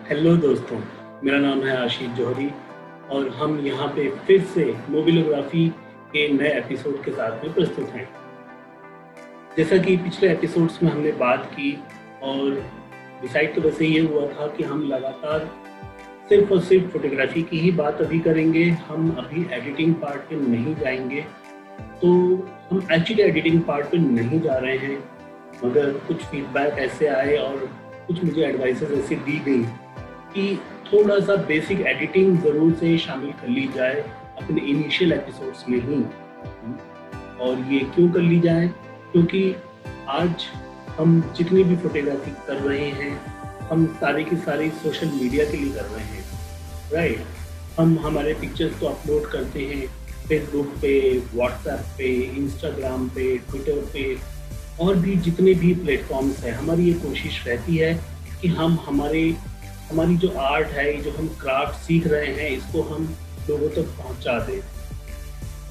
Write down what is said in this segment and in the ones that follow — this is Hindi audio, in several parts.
हेलो दोस्तों, मेरा नाम है आशीष जौहरी और हम यहाँ पे फिर से मोबिलोग्राफी के नए एपिसोड के साथ में प्रस्तुत हैं। जैसा कि पिछले एपिसोड्स में हमने बात की और डिसाइड तो वैसे ये हुआ था कि हम लगातार सिर्फ और सिर्फ फोटोग्राफी की ही बात अभी करेंगे। हम अभी एडिटिंग पार्ट पे नहीं जाएंगे। तो हम एक्चुअली एडिटिंग पार्ट पे नहीं जा रहे हैं, मगर कुछ फीडबैक ऐसे आए और कुछ मुझे एडवाइसेस ऐसी दी गई कि थोड़ा सा बेसिक एडिटिंग ज़रूर से शामिल कर ली जाए अपने इनिशियल एपिसोड्स में ही। और ये क्यों कर ली जाए? क्योंकि आज हम जितनी भी फोटोग्राफी कर रहे हैं, हम सारी की सारी सोशल मीडिया के लिए कर रहे हैं, राइट? हम हमारे पिक्चर्स को अपलोड करते हैं फेसबुक पे, व्हाट्सएप पे, इंस्टाग्राम पे, ट्विटर पे और भी जितने भी प्लेटफॉर्म्स हैं। हमारी ये कोशिश रहती है कि हम हमारी जो आर्ट है, जो हम क्राफ्ट सीख रहे हैं, इसको हम लोगों तक पहुंचा दें।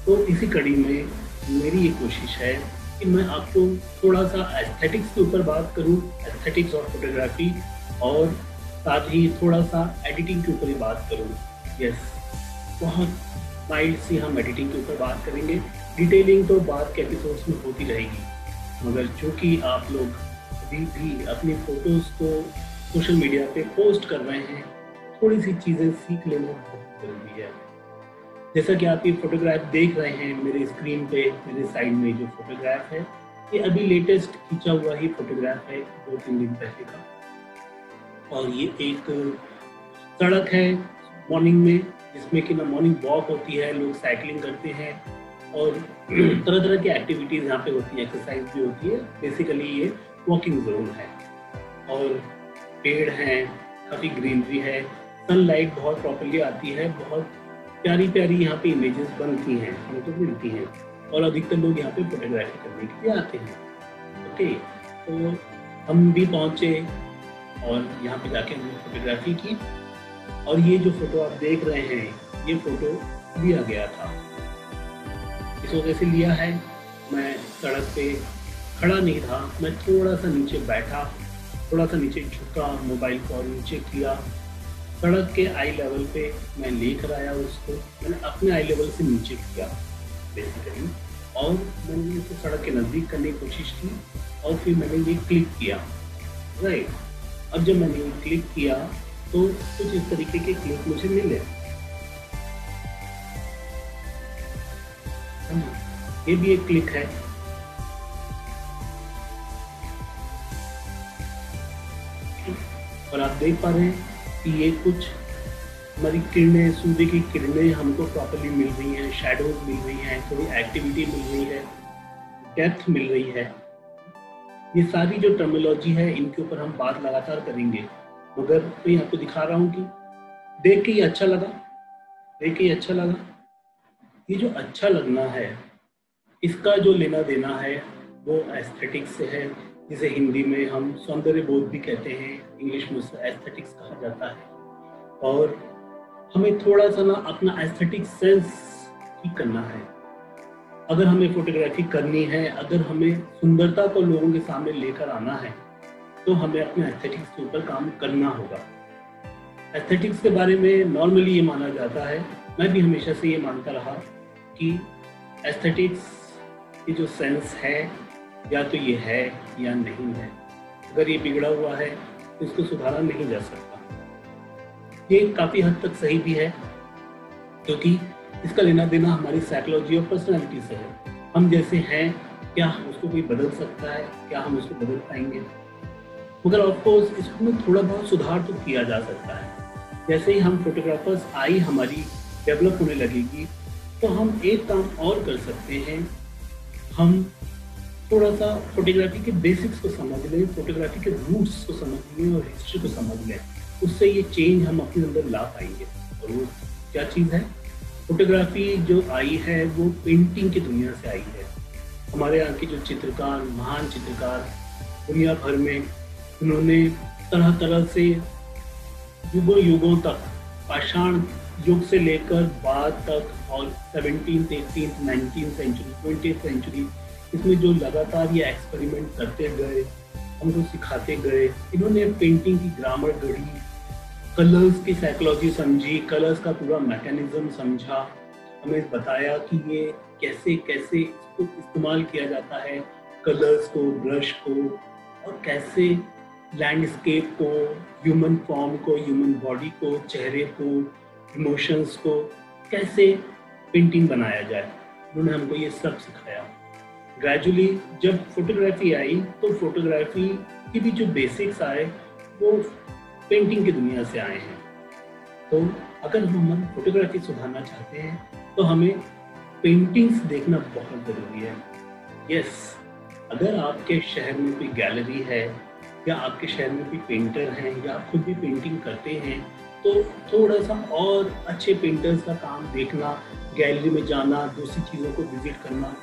तो इसी कड़ी में मेरी ये कोशिश है कि मैं आपको थोड़ा सा एस्थेटिक्स के ऊपर बात करूं, एस्थेटिक्स और फोटोग्राफी, और साथ ही थोड़ा सा एडिटिंग के ऊपर ही बात करूं। यस, बहुत माइल्ड सी हम एडिटिंग के ऊपर बात करेंगे। डिटेलिंग तो बाद के एपिसोड्स में होती रहेगी, मगर चूँकि आप लोग अभी भी अपनी फ़ोटोज़ को सोशल मीडिया पे पोस्ट कर रहे हैं, थोड़ी सी चीज़ें सीख लेना बहुत ज़रूरी है। जैसा कि आप ये फोटोग्राफ देख रहे हैं मेरे स्क्रीन पे, मेरे साइड में जो फोटोग्राफ है, ये अभी लेटेस्ट खींचा हुआ ही फोटोग्राफ है 2-3 दिन पहले का। और ये एक सड़क है मॉर्निंग में, जिसमें कि ना मॉर्निंग वॉक होती है, लोग साइकिलिंग करते हैं और तरह तरह की एक्टिविटीज़ यहाँ पे होती है, एक्सरसाइज भी होती है। बेसिकली ये वॉकिंग जोन है और पेड़ हैं, काफ़ी ग्रीनरी है, सनलाइट बहुत प्रॉपर्ली आती है, बहुत प्यारी प्यारी यहाँ पे इमेजेस बनती हैं, हमको मिलती हैं और अधिकतर लोग यहाँ पे फोटोग्राफी करने के लिए आते हैं। ओके, तो हम भी पहुँचे और यहाँ पे जाके हमने फोटोग्राफी की। और ये जो फोटो आप देख रहे हैं, ये फोटो लिया गया था। इसको कैसे लिया है? मैं सड़क पे खड़ा नहीं था, मैं थोड़ा सा नीचे बैठा, थोड़ा सा नीचे झुका, मोबाइल को और नीचे किया, सड़क के आई लेवल पे मैं लेकर आया उसको, मैंने अपने आई लेवल से नीचे किया बेसिकली, और मैंने इसको सड़क के नज़दीक करने की कोशिश की और फिर मैंने ये क्लिक किया, राइट? अब जब मैंने ये क्लिक किया तो कुछ इस तरीके के क्लिक मुझे मिले। ये भी एक क्लिक है। और आप देख पा रहे हैं कि ये कुछ हमारी किरणें, सूर्य की किरणें हमको प्रॉपर्ली मिल रही हैं, शैडोज मिल रही हैं, थोड़ी एक्टिविटी मिल रही है, डेप्थ मिल रही है। ये सारी जो टर्मिनोलॉजी है, इनके ऊपर हम बात लगातार करेंगे, मगर मैं आपको दिखा रहा हूँ कि देख के ही अच्छा लगा, देख के ही अच्छा लगा। ये जो अच्छा लगना है, इसका जो लेना देना है वो एस्थेटिक्स से है, जिसे हिंदी में हम सौंदर्य बोध भी कहते हैं, इंग्लिश में उसे एस्थेटिक्स कहा जाता है। और हमें थोड़ा सा ना अपना एस्थेटिक सेंस ठीक करना है। अगर हमें फोटोग्राफी करनी है, अगर हमें सुंदरता को लोगों के सामने लेकर आना है, तो हमें अपने एस्थेटिक्स के ऊपर काम करना होगा। एस्थेटिक्स के बारे में नॉर्मली ये माना जाता है, मैं भी हमेशा से ये मानता रहा कि एस्थेटिक्स की जो सेंस है, या तो ये है या नहीं है। अगर ये बिगड़ा हुआ है तो इसको सुधारा नहीं जा सकता। ये काफ़ी हद तक सही भी है, क्योंकि इसका लेना देना हमारी साइकोलॉजी और पर्सनालिटी से है। हम जैसे हैं, क्या उसको कोई बदल सकता है? क्या हम उसको बदल पाएंगे? मगर ऑफकोर्स इसमें थोड़ा बहुत सुधार तो किया जा सकता है। जैसे ही हम फोटोग्राफर्स आई हमारी डेवलप होने लगेगी, तो हम एक काम और कर सकते हैं। हम थोड़ा सा फोटोग्राफी के बेसिक्स को समझ लें, फोटोग्राफी के रूट्स को समझ लें और हिस्ट्री को समझ लें। उससे ये चेंज हम अपने अंदर ला पाएंगे। और वो क्या चीज़ है? फोटोग्राफी जो आई है वो पेंटिंग की दुनिया से आई है। हमारे यहाँ के जो चित्रकार, महान चित्रकार दुनिया भर में, उन्होंने तरह तरह से युगों युगों तक, पाषाण युग से लेकर बाद तक, और 17th, 18th, 19th century, 20th century, इसमें जो लगातार ये एक्सपेरिमेंट करते गए, हमको सिखाते गए। इन्होंने पेंटिंग की ग्रामर गढ़ी, कलर्स की साइकोलॉजी समझी, कलर्स का पूरा मैकेनिज्म समझा, हमें बताया कि ये कैसे कैसे इसको इस्तेमाल किया जाता है, कलर्स को, ब्रश को, और कैसे लैंडस्केप को, ह्यूमन फॉर्म को, ह्यूमन बॉडी को, चेहरे को, इमोशंस को कैसे पेंटिंग बनाया जाए। उन्होंने हमको ये सब सिखाया। ग्रेजुअली जब फोटोग्राफी आई तो फोटोग्राफी की भी जो बेसिक्स आए वो पेंटिंग की दुनिया से आए हैं। तो अगर हम फोटोग्राफी सुधारना चाहते हैं तो हमें पेंटिंग्स देखना बहुत ज़रूरी है। यस, अगर आपके शहर में कोई गैलरी है या आपके शहर में कोई पेंटर हैं या आप खुद भी पेंटिंग करते हैं तो थोड़ा सा और अच्छे पेंटर्स का काम देखना, गैलरी में जाना, दूसरी चीज़ों को विजिट करना।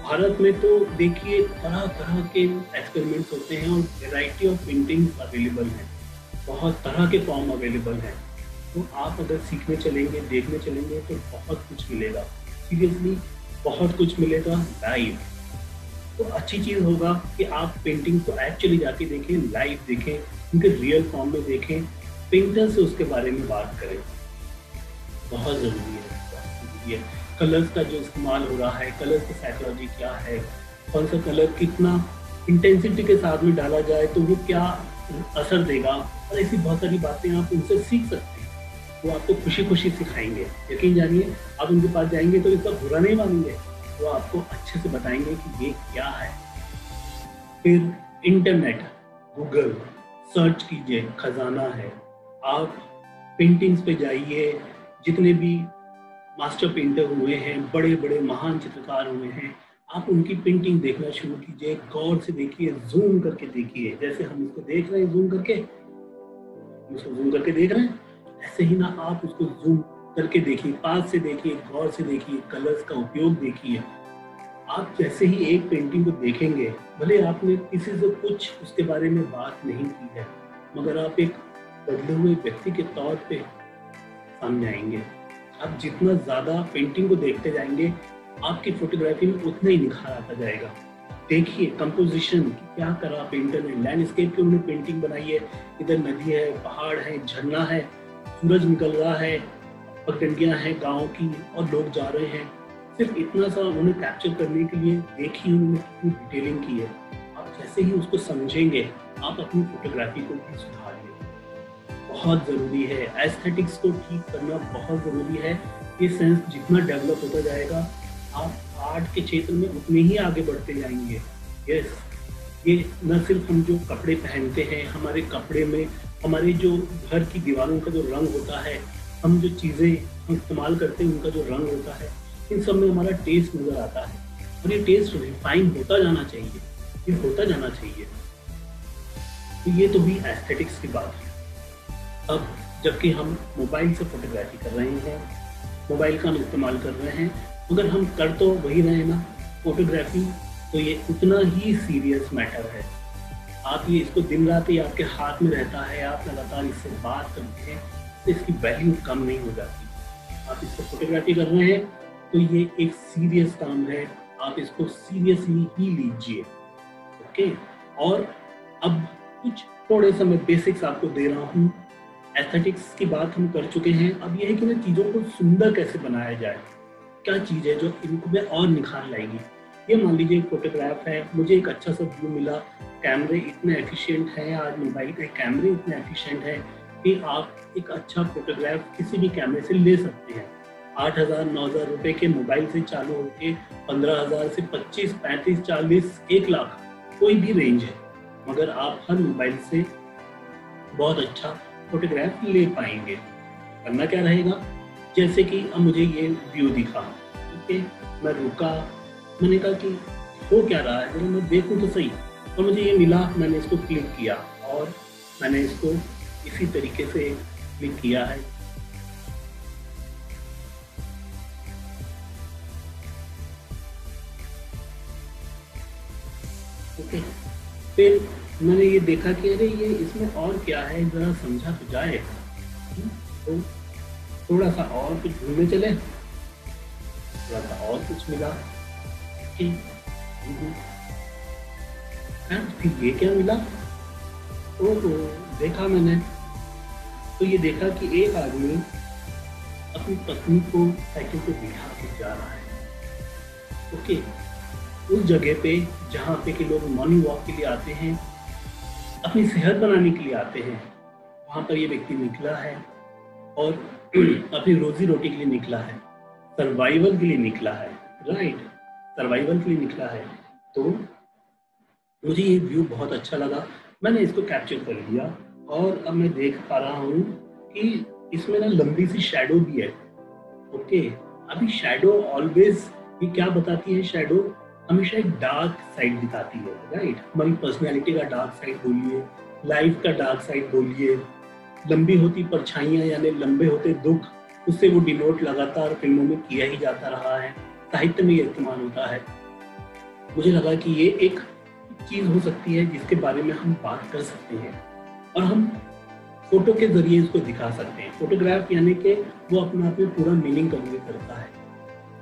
भारत में तो देखिए तरह तरह के एक्सपेरिमेंट्स होते हैं और वैरायटी ऑफ पेंटिंग्स अवेलेबल हैं, बहुत तरह के फॉर्म अवेलेबल हैं। तो आप अगर सीखने चलेंगे, देखने चलेंगे तो बहुत कुछ मिलेगा, सीरियसली बहुत कुछ मिलेगा लाइव। तो अच्छी चीज़ होगा कि आप पेंटिंग को एक्चुअली जाके देखें, लाइव देखें, उनके रियल फॉर्म में देखें, पेंटर से उसके बारे में बात करें। बहुत ज़रूरी है, बहुत ज़रूरी है। कलर्स का जो इस्तेमाल हो रहा है, कलर्स की साइकोलॉजी क्या है, कौन सा कलर कितना इंटेंसिटी के साथ में डाला जाए तो वो क्या असर देगा, और ऐसी बहुत सारी बातें आप उनसे सीख सकते हैं। वो आपको खुशी खुशी सिखाएंगे, यकीन जानिए। आप उनके पास जाएंगे तो इसका बुरा नहीं मानेंगे, वो आपको अच्छे से बताएंगे कि ये क्या है। फिर इंटरनेट, गूगल सर्च कीजिए, खजाना है। आप पेंटिंग्स पे जाइए, जितने भी मास्टर पेंटर हुए हैं, बड़े बड़े महान चित्रकार हुए हैं, आप उनकी पेंटिंग देखना शुरू कीजिए, गौर से देखिए, जूम करके देखिए। जैसे हम इसको देख रहे हैं जूम करके, उसको जूम करके देख रहे हैं, ऐसे ही ना आप उसको जूम करके देखिए, पास से देखिए, गौर से देखिए, कलर्स का उपयोग देखिए। आप जैसे ही एक पेंटिंग को देखेंगे, भले आपने किसी से कुछ उसके बारे में बात नहीं की है, मगर आप एक बदले हुए व्यक्ति के तौर पे सामने आएंगे। आप जितना ज़्यादा पेंटिंग को देखते जाएंगे, आपकी फोटोग्राफी में उतना ही निखार आता जाएगा। देखिए कंपोजिशन क्या करा पेंटर ने, लैंडस्केप की उन्होंने पेंटिंग बनाई है, इधर नदी है, पहाड़ है, झरना है, सूरज निकल रहा है, पगडंडियां हैं गाँव की और लोग जा रहे हैं। सिर्फ इतना सा उन्होंने कैप्चर करने के लिए देखिए उन्होंने कितनी डिटेलिंग की है। आप जैसे ही उसको समझेंगे, आप अपनी फोटोग्राफी को भी सुधारेंगे। बहुत ज़रूरी है, एस्थेटिक्स को ठीक करना बहुत ज़रूरी है। ये सेंस जितना डेवलप होता जाएगा, आप आर्ट के क्षेत्र में उतने ही आगे बढ़ते जाएंगे। यस, ये न सिर्फ हम जो कपड़े पहनते हैं, हमारे कपड़े में हमारे जो घर की दीवारों का जो रंग होता है, हम जो चीज़ें हम इस्तेमाल करते हैं उनका जो रंग होता है, इन सब में हमारा टेस्ट नज़र आता है और ये टेस्ट रिफाइन होता जाना चाहिए, ये होता जाना चाहिए। तो ये तो भी एस्थेटिक्स की बात है। अब जबकि हम मोबाइल से फोटोग्राफी कर रहे हैं, मोबाइल का हम इस्तेमाल कर रहे हैं, मगर हम कर तो वही रहे हैं ना फोटोग्राफी, तो ये उतना ही सीरियस मैटर है। आप ये इसको दिन रात ही आपके हाथ में रहता है, आप लगातार इससे बात करते हैं, तो इसकी वैल्यू कम नहीं हो जाती। आप इसको फोटोग्राफी कर रहे हैं तो ये एक सीरियस काम है, आप इसको सीरियसली ही लीजिए। ओके, और अब कुछ थोड़े से मैं बेसिक्स आपको दे रहा हूँ। एस्थेटिक्स की बात हम कर चुके हैं, अब यह है कि ना चीज़ों को सुंदर कैसे बनाया जाए, क्या चीज़ है जो इनको में और निखार लाएगी। ये मान लीजिए एक फोटोग्राफ है, मुझे एक अच्छा सा व्यू मिला, कैमरे इतने एफिशिएंट हैं, आज मोबाइल के कैमरे इतने एफिशिएंट हैं कि आप एक अच्छा फोटोग्राफ किसी भी कैमरे से ले सकते हैं। 8,000 9,000 रुपए के मोबाइल से चालू होके 15,000 से 25, 35, 40, 1 लाख कोई भी रेंज है, मगर आप हर मोबाइल से बहुत अच्छा फोटोग्राफ ले पाएंगे। करना क्या रहेगा, जैसे कि अब मुझे ये व्यू दिखा, ठीक है, मैं रुका, मैंने कहा कि हो क्या रहा है, जरा मैं देखूं तो सही, और मुझे ये मिला, मैंने इसको क्लिक किया और मैंने इसको इसी तरीके से क्लिक किया है। ओके, फिर मैंने ये देखा कि अरे ये इसमें और क्या है, जरा समझा तो जाए। तो थोड़ा सा और कुछ ढूंढने चले, थोड़ा सा और कुछ मिला कि फिर ये क्या मिला, ओहो, देखा मैंने तो ये देखा कि एक आदमी अपनी पत्नी को साइकिल पे बिठा के जा रहा है। ओके, उस जगह पे जहाँ पे कि लोग मॉर्निंग वॉक के लिए आते हैं, अपनी सेहत बनाने के लिए आते हैं, वहाँ पर ये व्यक्ति निकला है और अपनी रोजी रोटी के लिए निकला है, सर्वाइवल के लिए निकला है, राइट, सर्वाइवल के लिए निकला है। तो मुझे ये व्यू बहुत अच्छा लगा, मैंने इसको कैप्चर कर लिया और अब मैं देख पा रहा हूँ कि इसमें ना लंबी सी शैडो भी है। ओके, अभी शैडो ऑलवेज ये क्या बताती है, शैडो हमेशा एक डार्क साइड दिखाती है, राइट, हमारी पर्सनैलिटी का डार्क साइड बोलिए, लाइफ का डार्क साइड बोलिए। लंबी होती परछाइयाँ यानी लंबे होते दुख, उससे वो डिनोट लगातार फिल्मों में किया ही जाता रहा है, साहित्य में ये इस्तेमाल होता है। मुझे लगा कि ये एक चीज हो सकती है जिसके बारे में हम बात कर सकते हैं और हम फोटो के जरिए इसको दिखा सकते हैं। फोटोग्राफ यानी कि वो अपने आप में पूरा मीनिंग कन्वे करता है,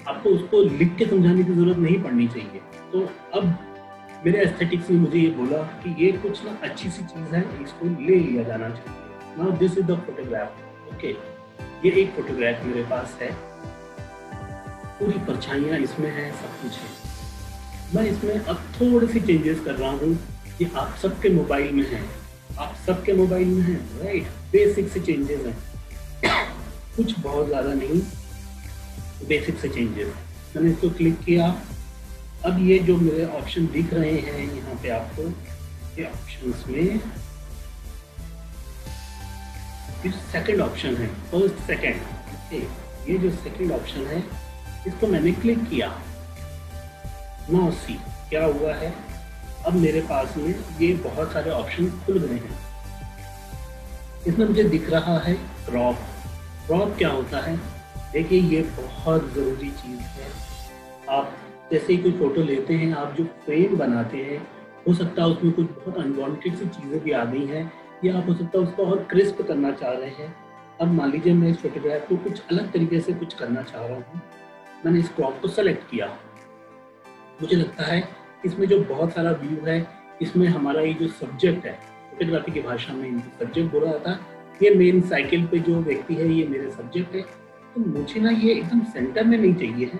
आपको उसको लिख के समझाने की जरूरत नहीं पड़नी चाहिए। तो अब मेरे एस्थेटिक्स ने मुझे ये बोला कि ये कुछ ना अच्छी सी चीज है, इसको ले लिया जाना चाहिए। Now this is the photograph. Okay, ये एक फोटोग्राफ मेरे पास है, पूरी परछाइयाँ इसमें है, सब कुछ है। मैं इसमें अब थोड़े से चेंजेस कर रहा हूँ कि आप सबके मोबाइल में हैं, आप सबके मोबाइल में हैं, राइट, बेसिक से चेंजेस हैं, कुछ बहुत ज़्यादा नहीं, बेसिक से चेंजेस। मैंने इसको क्लिक किया, अब ये जो मेरे ऑप्शन दिख रहे हैं यहाँ पे आपको, ये ऑप्शंस में सेकंड ऑप्शन है, फर्स्ट सेकंड। ओके, ये जो सेकंड ऑप्शन है इसको मैंने क्लिक किया। नाउ सी क्या हुआ है, अब मेरे पास में ये बहुत सारे ऑप्शन खुल गए हैं। इसमें मुझे दिख रहा है क्रॉप। क्रॉप क्या होता है, देखिए ये बहुत ज़रूरी चीज़ है। आप जैसे ही कोई फोटो लेते हैं, आप जो फ्रेम बनाते हैं, हो सकता है उसमें कुछ बहुत अनवांटेड सी चीज़ें भी आ गई हैं, या आप हो सकता है उसको और क्रिस्प करना चाह रहे हैं। अब मान लीजिए मैं इस फोटोग्राफ को कुछ अलग तरीके से कुछ करना चाह रहा हूँ, मैंने इस क्रॉप को सेलेक्ट किया। मुझे लगता है इसमें जो बहुत सारा व्यू है, इसमें हमारा ये जो सब्जेक्ट है, फोटोग्राफी की भाषा में इनको सब्जेक्ट बोला जाता है, ये मेन साइकिल पे जो व्यक्ति है ये मेरे सब्जेक्ट है। तो मुझे ना ये एकदम सेंटर में नहीं चाहिए है,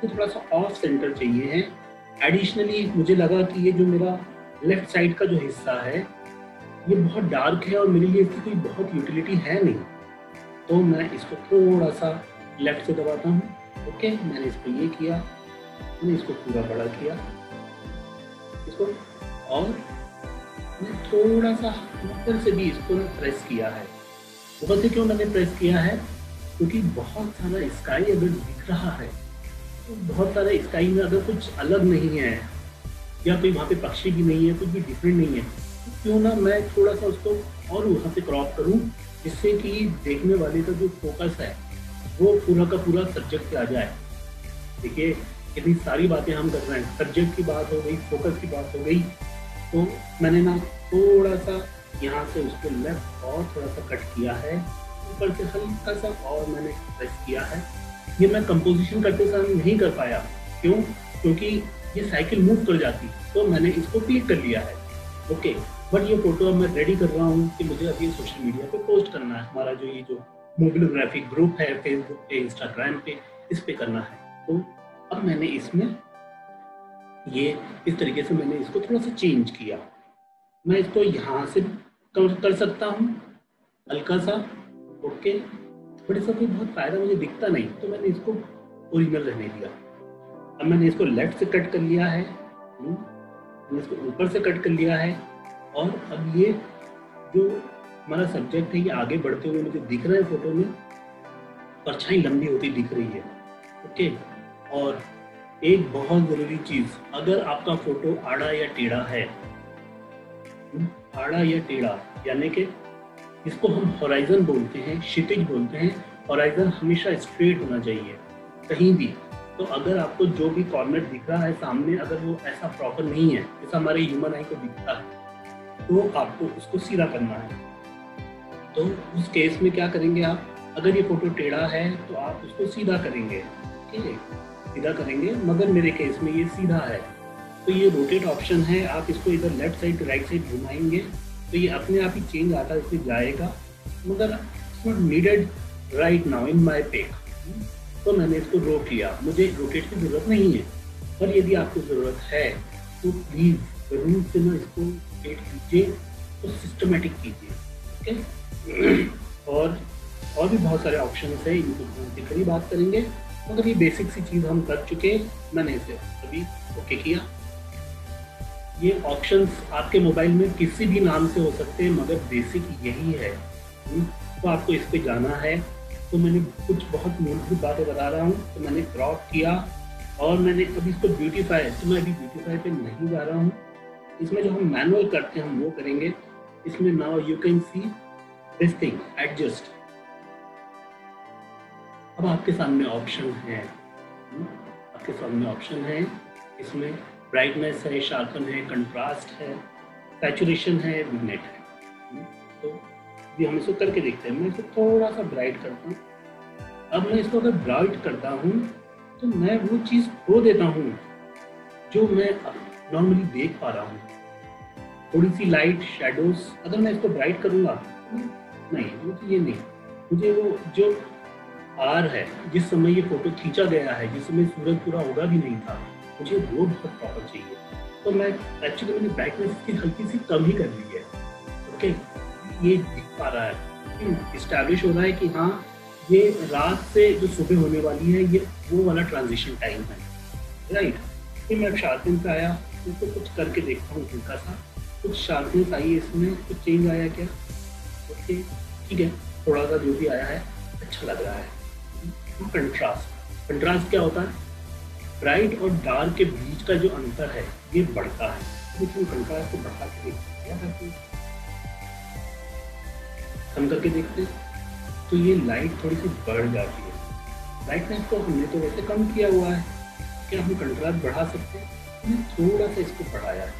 तो थोड़ा सा ऑफ सेंटर चाहिए है। एडिशनली मुझे लगा कि ये जो मेरा लेफ्ट साइड का जो हिस्सा है ये बहुत डार्क है और मेरे लिए इसकी कोई बहुत यूटिलिटी है नहीं, तो मैं इसको थोड़ा सा लेफ्ट से दबाता हूँ। ओके, मैंने इसको ये किया, मैंने इसको पूरा बड़ा किया इसको, और मैं थोड़ा सा ऊपर से भी इसको प्रेस किया है। ऊपर से क्यों मैंने प्रेस किया है, क्योंकि बहुत सारा स्काई अगर दिख रहा है, तो बहुत सारा स्काई में अगर कुछ अलग नहीं है या कोई वहाँ पे पक्षी भी नहीं है, कुछ भी डिफरेंट नहीं है, तो क्यों ना मैं थोड़ा सा उसको और वहाँ पे क्रॉप करूँ, जिससे कि देखने वाले का जो फोकस है वो पूरा का पूरा सब्जेक्ट पे आ जाए। देखिए इतनी सारी बातें हम कर रहे हैं, सब्जेक्ट की बात हो गई, फोकस की बात हो गई, तो मैंने ना थोड़ा सा यहाँ से उसको लेफ्ट और थोड़ा सा कट किया है, ऊपर से हल्का सा और मैंने प्रेस किया है। ये मैं कंपोजिशन करते समय नहीं कर पाया, क्यों, क्योंकि ये साइकिल मूव कर जाती, तो मैंने इसको क्लिक कर लिया है। ओके, बट ये फोटो अब मैं रेडी कर रहा हूँ कि मुझे अभी सोशल मीडिया पे पोस्ट करना है। हमारा जो ये जो मोबिलोग्राफी ग्रुप है फेसबुक पे, इंस्टाग्राम पे, इस पे करना है। तो अब मैंने इसमें ये इस तरीके से मैंने इसको थोड़ा सा चेंज किया। मैं इसको यहाँ से कर सकता हूँ हल्का सा। ओके, बट इसका कोई बहुत फायदा मुझे दिखता नहीं, तो मैंने इसको ओरिजिनल रहने दिया। अब मैंने इसको लेफ्ट से कट कर लिया है, मैंने इसको ऊपर से कट कर लिया है, और अब ये जो हमारा सब्जेक्ट है ये आगे बढ़ते हुए मुझे दिख रहा है, फोटो में परछाई लंबी होती दिख रही है। ओके, और एक बहुत जरूरी चीज, अगर आपका फोटो आड़ा या टेढ़ा है, आड़ा या टेढ़ा यानी कि इसको हम होराइजन बोलते हैं, क्षितिज बोलते हैं। होराइजन हमेशा स्ट्रेट होना चाहिए कहीं भी। तो अगर आपको जो भी कॉर्नर दिख रहा है सामने, अगर वो ऐसा प्रॉपर नहीं है जैसा हमारे ह्यूमन आई को दिखता है, तो आपको उसको सीधा करना है। तो उस केस में क्या करेंगे आप, अगर ये फोटो टेढ़ा है तो आप उसको सीधा करेंगे, ठीक है, सीधा करेंगे, मगर मेरे केस में ये सीधा है, तो ये रोटेट ऑप्शन है, आप इसको इधर लेफ्ट साइड राइट साइड घुमाएंगे तो ये अपने आप ही चेंज आता है, इसमें जाएगा। मगर it's not needed right now in my pic, तो मैंने इसको रोक लिया, मुझे रोटेट की ज़रूरत नहीं है। और यदि आपको ज़रूरत है तो प्लीज़ ज़रूर से ना इसको रोटेट कीजिए, तो सिस्टमेटिक कीजिए, ओके। और भी बहुत सारे ऑप्शंस हैं, इनको हम दिखरी बात करेंगे, मगर ये बेसिक सी चीज़ हम कर चुके, मैंने इसे अभी ओके किया। ये ऑप्शंस आपके मोबाइल में किसी भी नाम से हो सकते हैं, मगर बेसिक यही है। तो आपको इस पे जाना है, तो मैंने कुछ बहुत मूलभूत बातें बता रहा हूँ। तो मैंने क्रॉप किया और मैंने अभी इसको ब्यूटीफाई, तो मैं अभी ब्यूटीफाई पे नहीं जा रहा हूँ। इसमें जो हम मैनुअल करते हैं हम वो करेंगे। इसमें now you can see this thing adjust. अब आपके सामने ऑप्शन है, आपके सामने ऑप्शन है। इसमें ब्राइटनेस है, शार्पन है, कंट्रास्ट है, सैचुरेशन है, विग्नेट है। तो ये हम इसको करके देखते हैं। मैं इसको थोड़ा सा ब्राइट करता हूँ। अब मैं इसको अगर ब्राइट करता हूँ तो मैं वो चीज़ खो देता हूँ जो मैं नॉर्मली देख पा रहा हूँ। थोड़ी सी लाइट, शेडोज, अगर मैं इसको ब्राइट करूँगा नहीं, मुझे ये नहीं, मुझे वो जो आर है, जिस समय ये फोटो खींचा गया है, जिस समय सूरज पूरा उगा भी नहीं था, मुझे वो बहुत प्रॉपर चाहिए। तो मैं एक्चुअली मैंने ब्राइटनेस की हल्की सी कम ही कर ली है, ओके। ये दिख पा रहा है, इस्टेब्लिश हो रहा है कि हाँ ये रात से जो सुबह होने वाली है, ये वो वाला ट्रांजिशन टाइम है, राइट। फिर मैं शार्पनिंग पे आया, इसको कुछ करके देखता हूँ हल्का सा, कुछ शार्पनेस आई है इसमें, कुछ चेंज आया क्या, ओके ठीक है, थोड़ा सा जो भी आया है अच्छा लग रहा है। कंट्रास्ट, कंट्रास्ट क्या होता है, ब्राइट और डार्क के बीच का जो अंतर है ये बढ़ता है। लेकिन कंट्रास्ट को बढ़ा के देखते हैं, कम करके देखते हैं तो ये लाइट थोड़ी सी बढ़ जाती है। ब्राइटनेस को हमने तो वैसे कम किया हुआ है, क्या हम कंट्रास्ट बढ़ा सकते हैं? हमने थोड़ा सा इसको बढ़ाया है,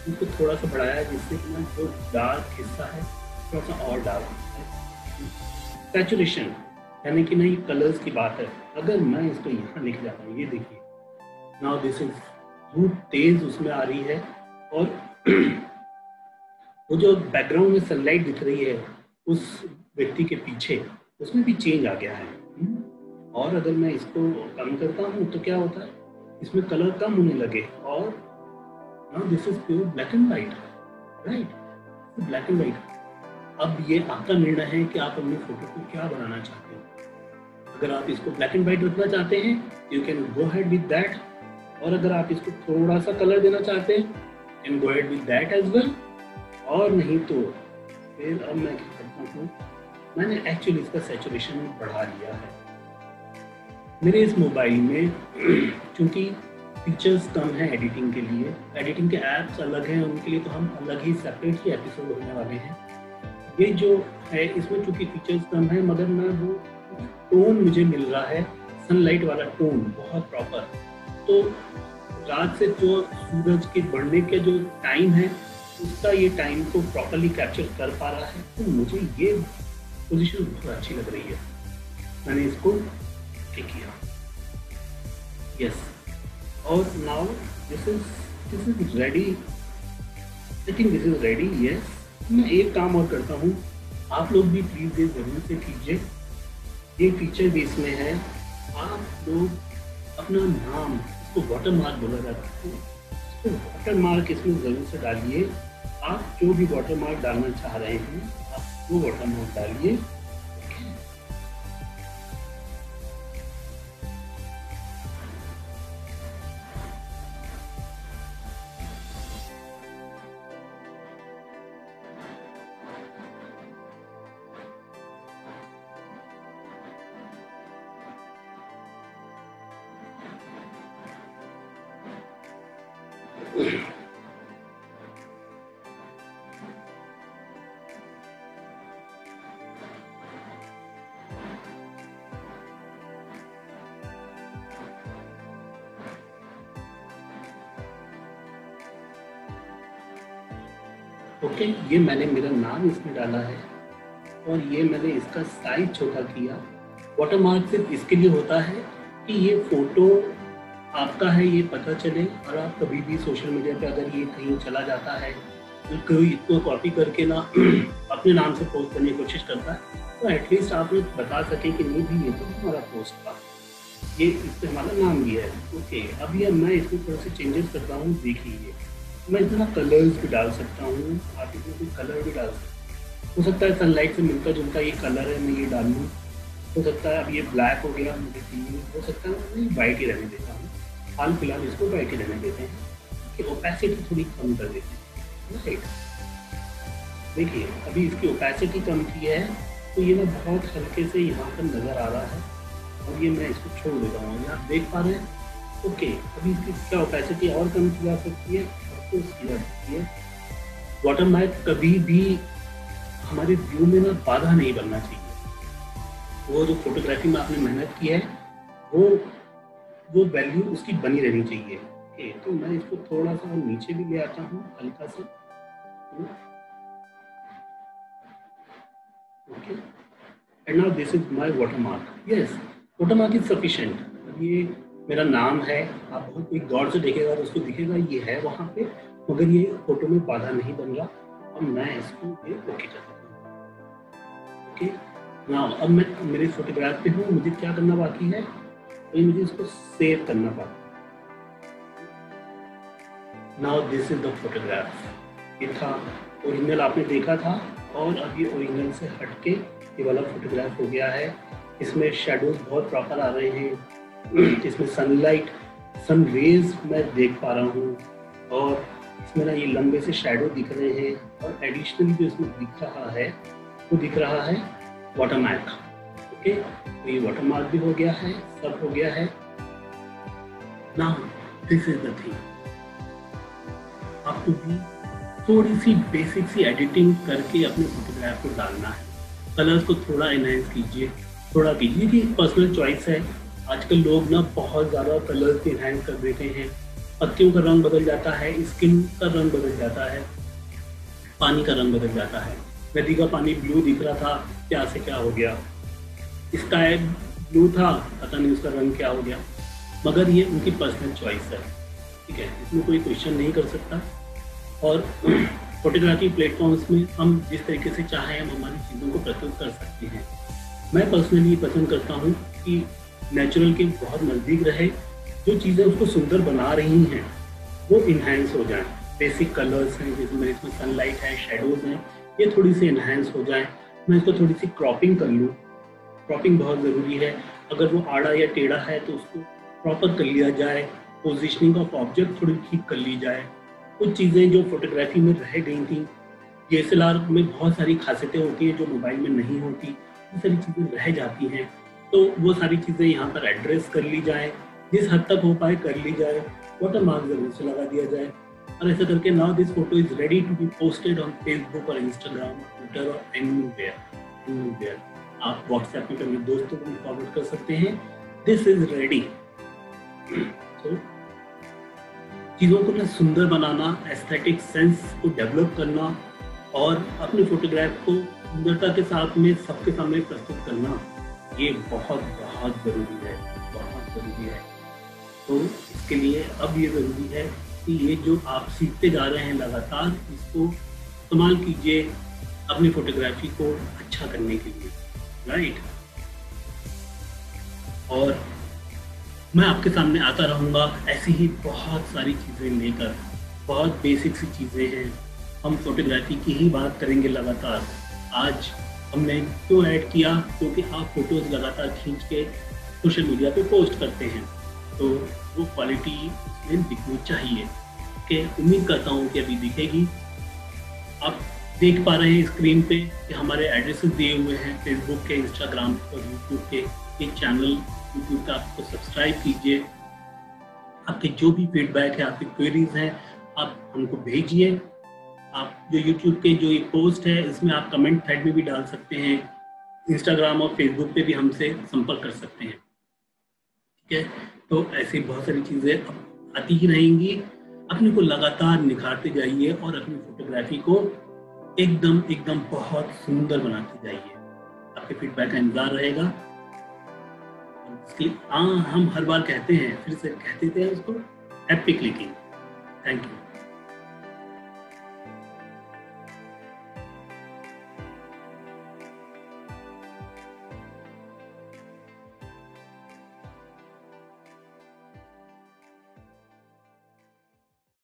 इसको थोड़ा सा बढ़ाया है, जिससे कि जो डार्क हिस्सा है थोड़ा सा और डार्क है। सैचुरेशन यानी कि नहीं, कलर्स की बात है। अगर मैं इसको यहाँ लिख जाता हूँ, ये देखिए नाउ दिस इज बहुत तेज उसमें आ रही है, और वो जो बैकग्राउंड में सनलाइट दिख रही है उस व्यक्ति के पीछे, उसमें भी चेंज आ गया है। और अगर मैं इसको कम करता हूँ तो क्या होता है, इसमें कलर कम होने लगे, और now this is pure black and white, right, black and white. अब ये आपका निर्णय है कि आप अपनी फोटो को क्या बनाना चाहते हैं। अगर आप इसको ब्लैक एंड वाइट रखना चाहते हैं, you can go head with that, और अगर आप इसको थोड़ा सा कलर देना चाहते हैं, can go head with that as well. और नहीं तो फिर अब मैं क्या करता हूँ, मैंने एक्चुअली इसका सैचुरेशन बढ़ा लिया है। मेरे इस मोबाइल में चूंकि फीचर्स कम है एडिटिंग के लिए, एडिटिंग के ऐप्स अलग हैं, उनके लिए तो हम अलग ही सेपरेट ही एपिसोड होने वाले हैं। ये जो है इसमें चूंकि फीचर्स कम है, मगर मैं वो टोन मुझे मिल रहा है, सनलाइट वाला टोन बहुत प्रॉपर। तो रात से जो सूरज के बढ़ने के जो टाइम है, उसका ये टाइम को प्रॉपरली कैप्चर कर पा रहा है। तो मुझे ये पोजीशन बहुत अच्छी लग रही है। मैंने इसको किया, यस, और now this is ready, I think this is ready, yes. मैं एक काम और करता हूँ, आप लोग भी प्लीज ये जरूर से कीजिए, ये फीचर भी इसमें है। आप लोग अपना नाम, इसको वाटर मार्क बोला जाता है, इसको वाटर मार्क इसमें जरूर से डालिए। आप जो भी वाटर मार्क डालना चाह रहे हैं, आप वो वाटर मार्क डालिए। ओके, ये मैंने मेरा नाम इसमें डाला है, और ये मैंने इसका साइज छोटा किया। वाटरमार्क सिर्फ इसके लिए होता है कि ये फोटो आपका है, ये पता चले, और आप कभी भी सोशल मीडिया पे अगर ये कहीं चला जाता है कोई इसको कॉपी करके ना अपने नाम से पोस्ट करने की कोशिश करता है, तो एटलीस्ट आप लोग बता सकें कि नहीं भी ये तो हमारा पोस्ट था, ये इस पर हमारा नाम भी है। ओके, अब ये मैं इसमें थोड़ा सा चेंजेस करता हूँ। देखिए मैं इसमें ना कलर्स भी डाल सकता हूँ, आप इसमें कोई कलर भी डाल सकते हैं। हो सकता है सनलाइट से मिलता जुलता ये कलर है, मैं ये डाल लूँ। हो सकता है अब ये ब्लैक हो गया, मुझे चाहिए, हो सकता है मैं वाइट ही रहने देता हूँ। हाल फिलहाल इसको वाइट ही रहने देते हैं कि ओपेसिटी थोड़ी कम कर देते हैं। राइट, देखिए अभी इसकी ओपेसिटी कम की है तो ये ना बहुत हल्के से यहाँ पर नज़र आ रहा है, और ये मैं इसको छोड़ देता हूँ। आप देख पा रहे हैं। ओके, अभी इसकी क्या ओपेसिटी और कम की जा सकती है, तो की जा सकती है। वाटरमार्क कभी भी हमारे व्यू में ना बाधा नहीं बनना चाहिए। वो जो फोटोग्राफी में आपने मेहनत की है वो वैल्यू उसकी बनी रहनी चाहिए। ओके, तो मैं इसको थोड़ा सा नीचे भी ले आता हूँ हल्का सा। Okay, and now this is my watermark. Yes, watermark is sufficient. ये मेरा नाम है, आप बहुत कोई गौर से देखेगा तो उसको दिखेगा ये है वहाँ पे, मगर ये फोटो में बाधा नहीं बन रहा। अब मैं इसको ओके कर देता हूँ। ओके, नाउ अब मैं मेरे फोटोग्राफ पे हूँ, मुझे क्या करना बाकी है, तो मुझे इसको सेव करना बाकी है। Now this is the photograph. ये था ओरिजिनल, आपने देखा था, और अब ये ओरिजिनल से हटके ये वाला फोटोग्राफ हो गया है। इसमें शेडोज बहुत प्रॉपर आ रहे हैं, इसमें सनलाइट सन रेज मैं देख पा रहा हूँ, और इसमें ना ये लंबे से शेडो दिख रहे हैं, और एडिशनली जो इसमें दिख रहा है वो दिख रहा है वाटरमार्क। ओके, तो ये वाटरमार्क भी हो गया है, सब हो गया है। Now this is the thing, आपको भी थोड़ी सी बेसिक सी एडिटिंग करके अपने फोटोग्राफ को डालना है। कलर्स को थोड़ा एनहांस कीजिए, थोड़ा कीजिए, कि पर्सनल चॉइस है। आजकल लोग ना बहुत ज़्यादा कलर्स को एनहांस कर देते हैं, पत्तियों का रंग बदल जाता है, स्किन का रंग बदल जाता है, पानी का रंग बदल जाता है। नदी का पानी ब्लू दिख रहा था, क्या से क्या हो गया, स्काई ब्लू था, पता नहीं उसका रंग क्या हो गया, मगर ये उनकी पर्सनल चॉइस है। ठीक है, इसमें कोई क्वेश्चन नहीं कर सकता। और फोटोग्राफी प्लेटफॉर्म्स में हम जिस तरीके से चाहें हम हमारी चीज़ों को प्रस्तुत कर सकते हैं। मैं पर्सनली पसंद करता हूँ कि नेचुरल के बहुत नज़दीक रहे, जो चीज़ें उसको सुंदर बना रही हैं वो इन्हेंस हो जाएं। बेसिक कलर्स हैं जिसमें इसमें सनलाइट है, शेडोज हैं, ये थोड़ी सी इन्हेंस हो जाए। मैं इसको थोड़ी सी क्रॉपिंग कर लूँ, क्रॉपिंग बहुत ज़रूरी है। अगर वो आड़ा या टेढ़ा है तो उसको प्रॉपर कर लिया जाए, पोजिशनिंग ऑफ ऑब्जेक्ट थोड़ी ठीक कर ली जाए। कुछ चीज़ें जो फोटोग्राफी में रह गई थी, DSLR में बहुत सारी खासियतें होती हैं जो मोबाइल में नहीं होती, वो सारी चीज़ें रह जाती हैं, तो वो सारी चीज़ें यहाँ पर एड्रेस कर ली जाए, जिस हद तक हो पाए कर ली जाए, वाटरमार्क जरूर से लगा दिया जाए। और ऐसा करके now this photo is ready to be posted on Facebook और इंस्टाग्राम, ट्विटर और एनीवेयर। आप व्हाट्सएप में अपने दोस्तों को फॉरवर्ड कर सकते हैं। This is ready. चीज़ों को ना सुंदर बनाना, एस्थेटिक सेंस को डेवलप करना और अपने फोटोग्राफ को सुंदरता के साथ में सबके सामने प्रस्तुत करना, ये बहुत बहुत ज़रूरी है, बहुत ज़रूरी है। तो इसके लिए अब ये ज़रूरी है कि ये जो आप सीखते जा रहे हैं लगातार, इसको इस्तेमाल कीजिए अपनी फोटोग्राफी को अच्छा करने के लिए, राइट। और मैं आपके सामने आता रहूँगा ऐसी ही बहुत सारी चीज़ें लेकर। बहुत बेसिक सी चीज़ें हैं, हम फोटोग्राफी की ही बात करेंगे लगातार। आज हमने क्यों ऐड किया, क्योंकि आप फोटोज़ लगातार खींच के सोशल मीडिया पे पोस्ट करते हैं, तो वो क्वालिटी उसमें दिखनी चाहिए। कि उम्मीद करता हूँ कि अभी दिखेगी। आप देख पा रहे हैं स्क्रीन पे कि हमारे एड्रेसेस दिए हुए हैं, फेसबुक के, इंस्टाग्राम और यूट्यूब के। ये चैनल यूट्यूब का आपको सब्सक्राइब कीजिए। आपके जो भी फीडबैक है, आपकी क्वेरीज हैं, आप हमको भेजिए। आप जो यूट्यूब के जो ये पोस्ट है इसमें आप कमेंट थ्रेड में भी डाल सकते हैं, इंस्टाग्राम और फेसबुक पे भी हमसे संपर्क कर सकते हैं। ठीक है, तो ऐसी बहुत सारी चीज़ें अब आती ही रहेंगी। अपने को लगातार निखारते जाइए और अपनी फोटोग्राफी को एकदम बहुत सुंदर बनाते जाइए। आपके फीडबैक का इंतजार रहेगा। हाँ, हम हर बार कहते हैं, फिर से कहते थे उसको, हैप्पी क्लिकिंग। Thank you.